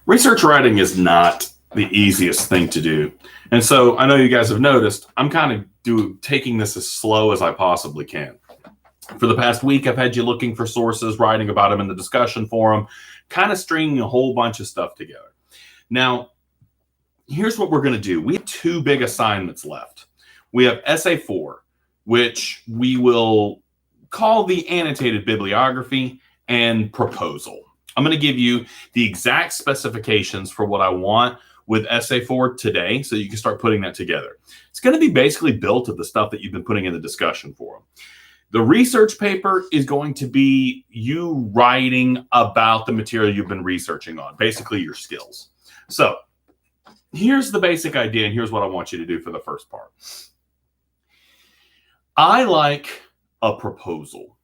Research writing is not the easiest thing to do. And so I know you guys have noticed, I'm kind of taking this as slow as I possibly can. For the past week, I've had you looking for sources, writing about them in the discussion forum, kind of stringing a whole bunch of stuff together. Now, here's what we're going to do. We have two big assignments left. We have Essay 4, which we will call the Annotated Bibliography and Proposal. I'm going to give you the exact specifications for what I want with Essay 4 today, so you can start putting that together. It's going to be basically built of the stuff that you've been putting in the discussion forum. The research paper is going to be you writing about the material you've been researching on, basically your skills. So here's the basic idea, and here's what I want you to do for the first part. I like a proposal.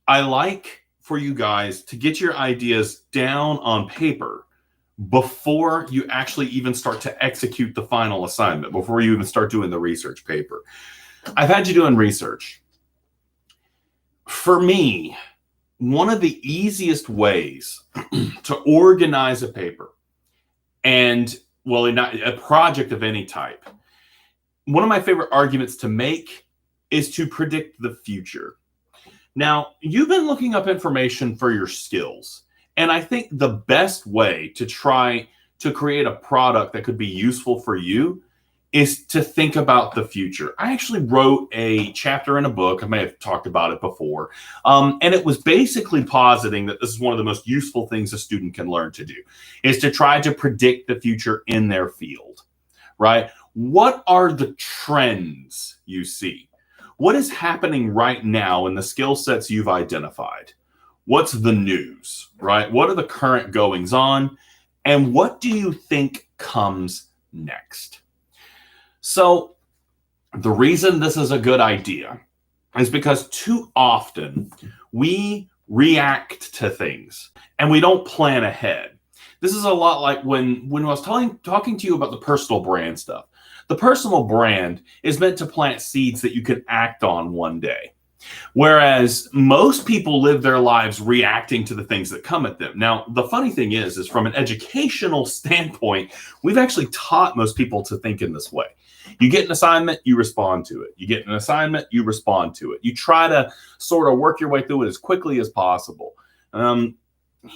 I like for you guys to get your ideas down on paper before you actually even start to execute the final assignment, before you even start doing the research paper. I've had you doing research. For me, one of the easiest ways to organize a paper and, well, not a project of any type, one of my favorite arguments to make is to predict the future. Now, you've been looking up information for your skills, and I think the best way to try to create a product that could be useful for you is to think about the future. I actually wrote a chapter in a book. I may have talked about it before. And it was basically positing that this is one of the most useful things a student can learn to do, is to try to predict the future in their field, right? What are the trends you see? What is happening right now in the skill sets you've identified? What's the news, right? What are the current goings on? And what do you think comes next? So the reason this is a good idea is because too often we react to things and we don't plan ahead. This is a lot like when I was talking to you about the personal brand stuff. The personal brand is meant to plant seeds that you can act on one day. Whereas most people live their lives reacting to the things that come at them. Now, the funny thing is from an educational standpoint, we've actually taught most people to think in this way. You get an assignment, you respond to it. You get an assignment, you respond to it. You try to sort of work your way through it as quickly as possible.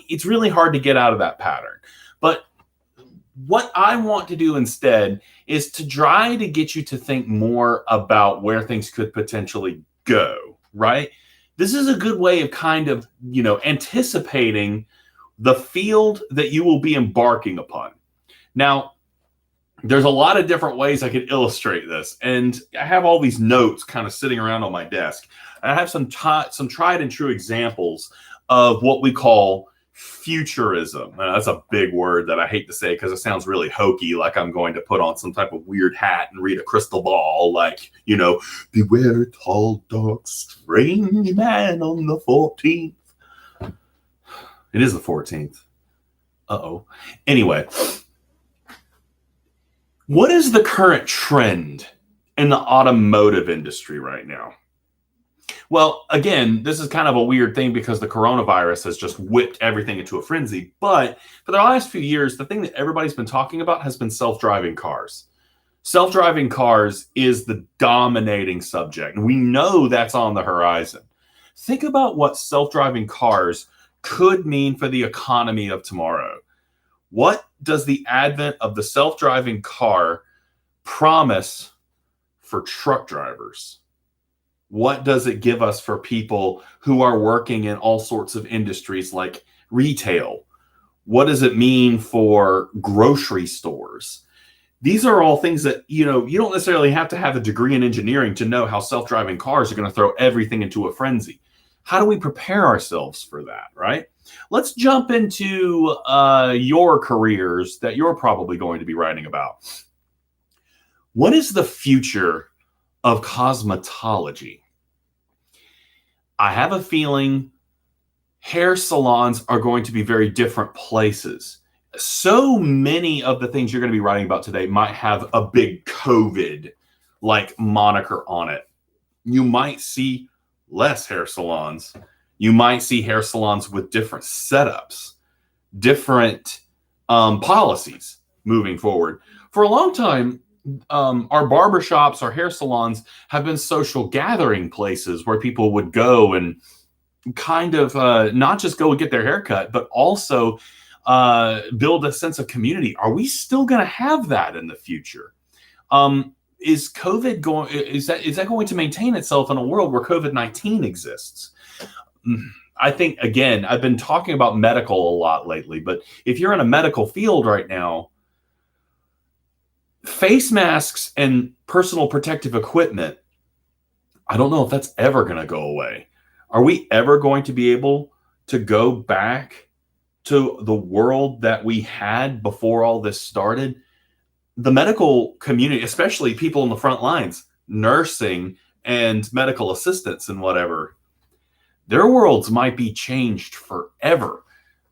It's really hard to get out of that pattern. But what I want to do instead is to try to get you to think more about where things could potentially go, right? This is a good way of kind of, anticipating the field that you will be embarking upon. Now, there's a lot of different ways I could illustrate this, and I have all these notes kind of sitting around on my desk. I have some tried and true examples of what we call futurism. That's a big word that I hate to say because it sounds really hokey, like I'm going to put on some type of weird hat and read a crystal ball, like, beware tall, dark, strange man on the 14th. It is the 14th. Uh-oh. Anyway, what is the current trend in the automotive industry right now? Well, again, this is kind of a weird thing because the coronavirus has just whipped everything into a frenzy. But for the last few years, the thing that everybody's been talking about has been self-driving cars. Self-driving cars is the dominating subject. And we know that's on the horizon. Think about what self-driving cars could mean for the economy of tomorrow. What does the advent of the self-driving car promise for truck drivers? What does it give us for people who are working in all sorts of industries like retail? What does it mean for grocery stores? These are all things that, you don't necessarily have to have a degree in engineering to know how self-driving cars are going to throw everything into a frenzy. How do we prepare ourselves for that, right? Let's jump into your careers that you're probably going to be writing about. What is the future of cosmetology? I have a feeling hair salons are going to be very different places. So many of the things you're going to be writing about today might have a big COVID-like moniker on it. You might see less hair salons You might see hair salons with different setups, different policies moving forward. For a long time, our barbershops, our hair salons have been social gathering places where people would go and kind of not just go and get their hair cut, but also build a sense of community. Are we still going to have that in the future? Is COVID going? Is that going to maintain itself in a world where COVID-19 exists? I think, again, I've been talking about medical a lot lately, but if you're in a medical field right now, face masks and personal protective equipment, I don't know if that's ever going to go away. Are we ever going to be able to go back to the world that we had before all this started? The medical community, especially people in the front lines, nursing and medical assistants and whatever, their worlds might be changed forever.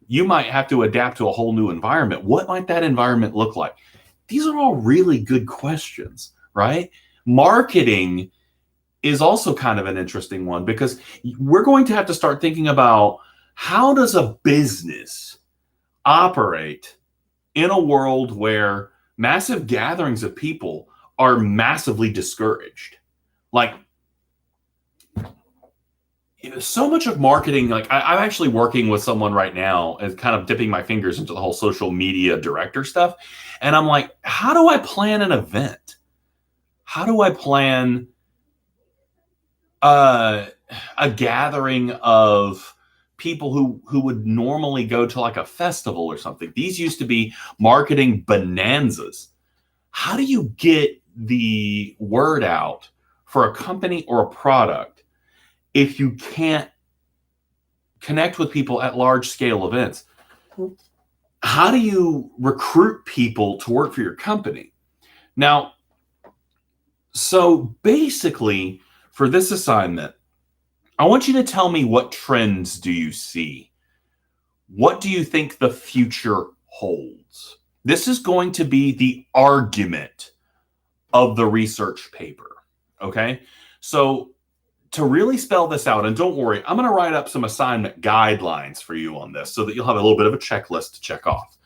You might have to adapt to a whole new environment. What might that environment look like? These are all really good questions, right? Marketing is also kind of an interesting one, because we're going to have to start thinking about, how does a business operate in a world where massive gatherings of people are massively discouraged? Like, so much of marketing, like I'm actually working with someone right now and kind of dipping my fingers into the whole social media director stuff. And I'm like, how do I plan an event? How do I plan a gathering of people who would normally go to like a festival or something? These used to be marketing bonanzas. How do you get the word out for a company or a product if you can't connect with people at large scale events? How do you recruit people to work for your company? Now, so basically, for this assignment, I want you to tell me, what trends do you see? What do you think the future holds? This is going to be the argument of the research paper, okay? So to really spell this out, and don't worry, I'm going to write up some assignment guidelines for you on this so that you'll have a little bit of a checklist to check off.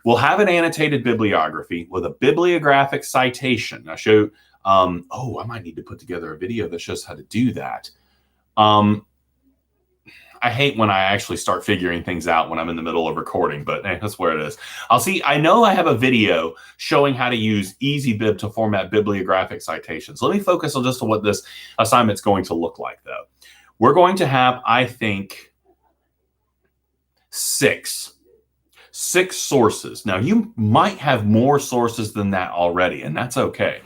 We'll have an annotated bibliography with a bibliographic citation. I show, I might need to put together a video that shows how to do that. I hate when I actually start figuring things out when I'm in the middle of recording, but that's where it is. I know I have a video showing how to use EasyBib to format bibliographic citations. Let me focus on just what this assignment's going to look like, though. We're going to have, I think, six sources. Now, you might have more sources than that already, and that's okay.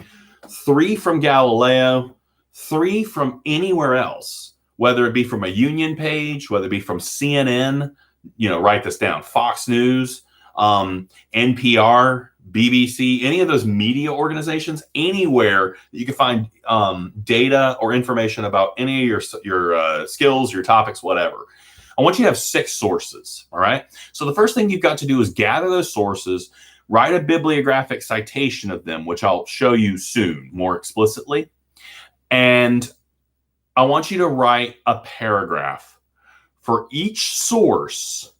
3 from Galileo, 3 from anywhere else, whether it be from a union page, whether it be from CNN, write this down, Fox News, NPR, BBC, any of those media organizations, anywhere that you can find data or information about any of your skills, your topics, whatever. I want you to have 6 sources, all right? So the first thing you've got to do is gather those sources, write a bibliographic citation of them, which I'll show you soon more explicitly. And I want you to write a paragraph for each source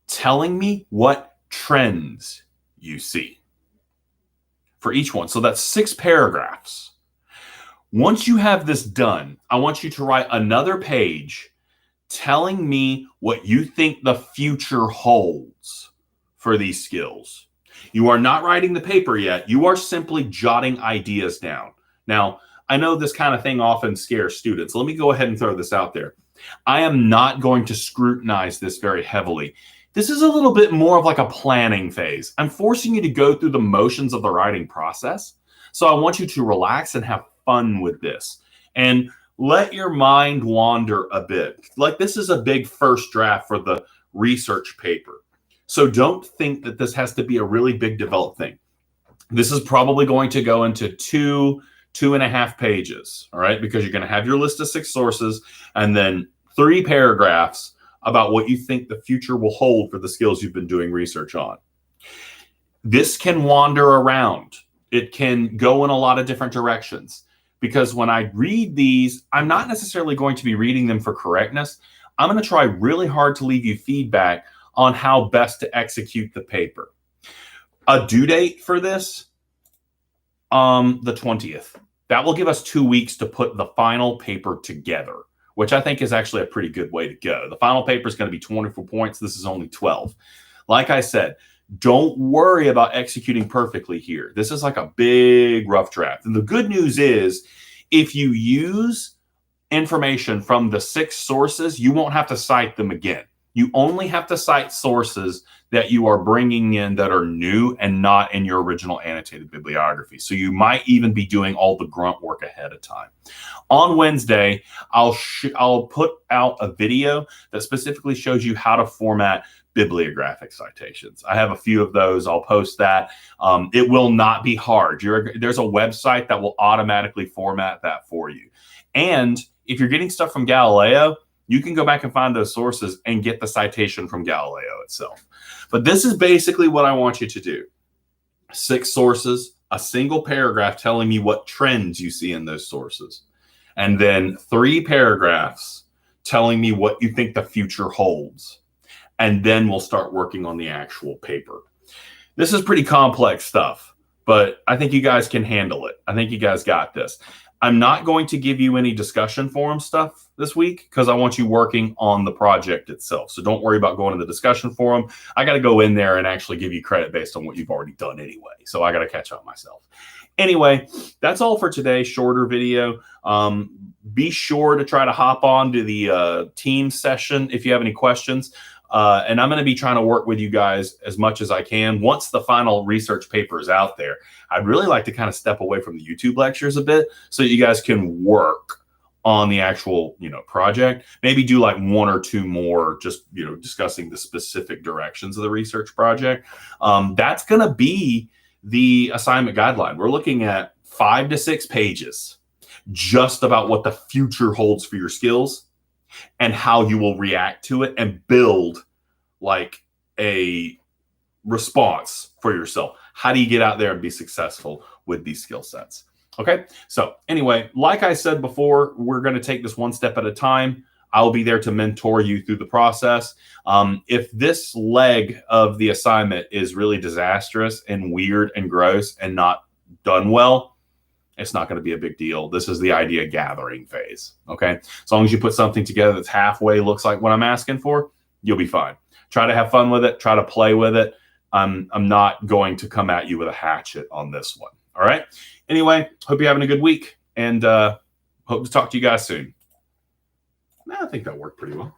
telling me what trends you see for each one. So that's 6 paragraphs. Once you have this done, I want you to write another page telling me what you think the future holds for these skills. You are not writing the paper yet. You are simply jotting ideas down. Now, I know this kind of thing often scares students. Let me go ahead and throw this out there. I am not going to scrutinize this very heavily. This is a little bit more of like a planning phase. I'm forcing you to go through the motions of the writing process. So I want you to relax and have fun with this. And let your mind wander a bit. Like, this is a big first draft for the research paper. So don't think that this has to be a really big developed thing. This is probably going to go into 2.5 pages, all right? Because you're going to have your list of 6 sources and then 3 paragraphs about what you think the future will hold for the skills you've been doing research on. This can wander around. It can go in a lot of different directions, because when I read these, I'm not necessarily going to be reading them for correctness. I'm going to try really hard to leave you feedback on how best to execute the paper. A due date for this, the 20th. That will give us 2 weeks to put the final paper together, which I think is actually a pretty good way to go. The final paper is going to be 24 points. This is only 12. Like I said, don't worry about executing perfectly here. This is like a big rough draft. And the good news is, if you use information from the 6 sources, you won't have to cite them again. You only have to cite sources that you are bringing in that are new and not in your original annotated bibliography. So you might even be doing all the grunt work ahead of time. On Wednesday, I'll put out a video that specifically shows you how to format bibliographic citations. I have a few of those. I'll post that. It will not be hard. There's a website that will automatically format that for you. And if you're getting stuff from Galileo, you can go back and find those sources and get the citation from Galileo itself. But this is basically what I want you to do. 6 sources, a single paragraph telling me what trends you see in those sources, and then 3 paragraphs telling me what you think the future holds. And then we'll start working on the actual paper. This is pretty complex stuff, but I think you guys can handle it. I think you guys got this. I'm not going to give you any discussion forum stuff this week because I want you working on the project itself. So don't worry about going to the discussion forum. I got to go in there and actually give you credit based on what you've already done anyway. So I got to catch up myself. Anyway, that's all for today. Shorter video. Be sure to try to hop on to the team session if you have any questions. And I'm going to be trying to work with you guys as much as I can. Once the final research paper is out there, I'd really like to kind of step away from the YouTube lectures a bit so that you guys can work on the actual, project. Maybe do like 1 or 2 more, just, discussing the specific directions of the research project. That's going to be the assignment guideline. We're looking at 5 to 6 pages just about what the future holds for your skills and how you will react to it and build like a response for yourself. How do you get out there and be successful with these skill sets? Okay. So anyway, like I said before, we're going to take this one step at a time. I'll be there to mentor you through the process. If this leg of the assignment is really disastrous and weird and gross and not done well, it's not going to be a big deal. This is the idea gathering phase. Okay. As long as you put something together that's halfway looks like what I'm asking for, you'll be fine. Try to have fun with it. Try to play with it. I'm not going to come at you with a hatchet on this one. All right. Anyway, hope you're having a good week and hope to talk to you guys soon. I think that worked pretty well.